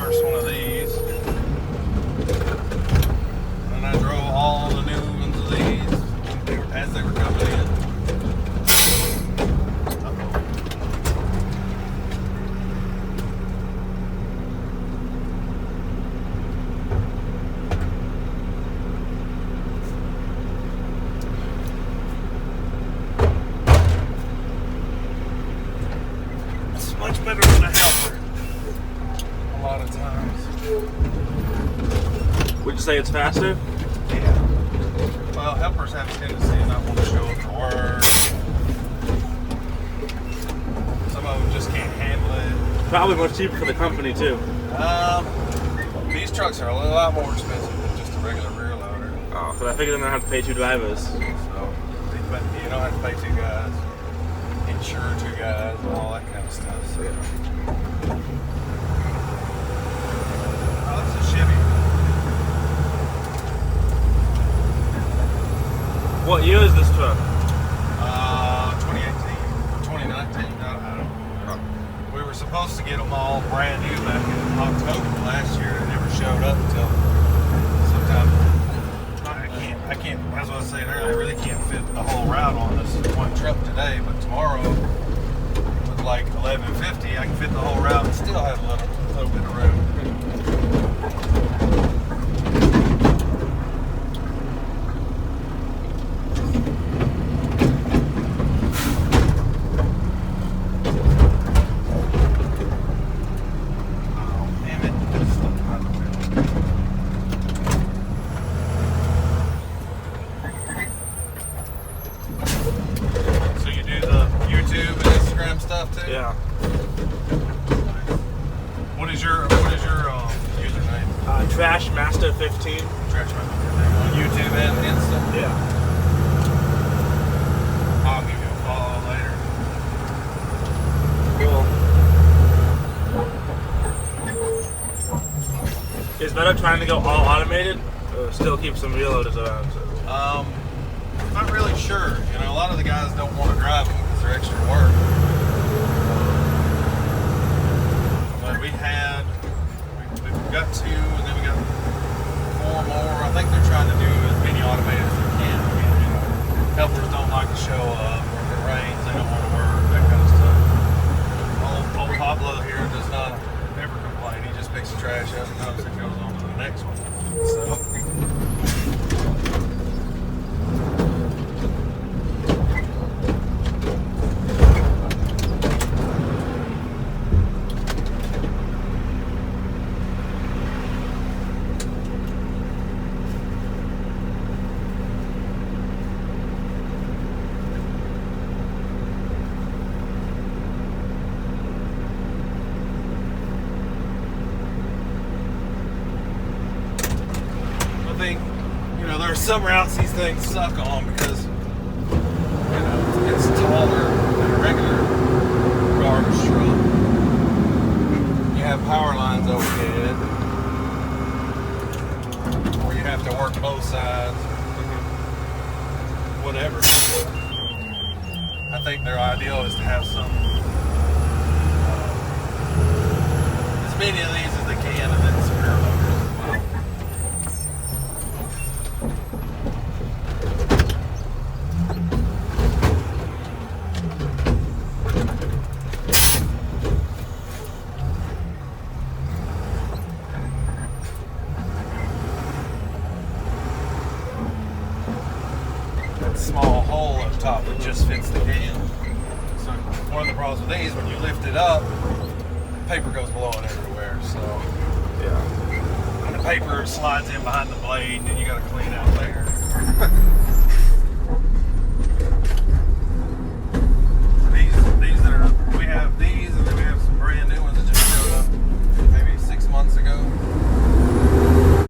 first one of these. And I drove all the new ones of these as they were coming in. Much better than a helper a lot of times. Would you say it's faster? Yeah. Well, helpers have a tendency to not want to show up for work. Some of them just can't handle it. Probably much cheaper for the company too. These trucks are a lot more expensive than just a regular rear loader. Oh, so I figured I'm gonna have to pay 2 drivers. So, but you don't have to pay 2 guys. Insure 2 guys, and all that kind of stuff. So yeah. Oh, that's a Chevy. What year is this truck? 2018 or 2019. I don't know. We were supposed to get them all brand new back in October last year. They never showed up until sometime. I can't. As I was saying earlier, I really can't fit the whole route on this one truck today. But tomorrow, with like 1150, I can fit the whole route and still have a little bit of room. Yeah. What is your username? Trash Master 15. Trash Master 15 on YouTube and Insta. Yeah. I'll give you a follow later. Cool. Is better trying to go all automated, or still keep some wheel loaders around? So. I'm not really sure. You know, a lot of the guys don't want to drive them because they're extra work. We've got 2, and then we got 4 more. I think they're trying to do as many automated as they can. I mean, you know, helpers don't like to show up, or if it rains, they don't want to work, that kind of stuff. Old Pablo here does not ever complain. He just picks the trash up and goes on to the next one. So. There are some routes these things suck on because, you know, it's taller than a regular garbage truck. You have power lines overhead, or you have to work both sides, whatever. I think their ideal is to have some, as many of these as they can, and then some rear loaders as well. Small hole up top that just fits the can. So one of the problems with these, when you lift it up, paper goes blowing everywhere. So yeah, and the paper slides in behind the blade, and you got to clean out later.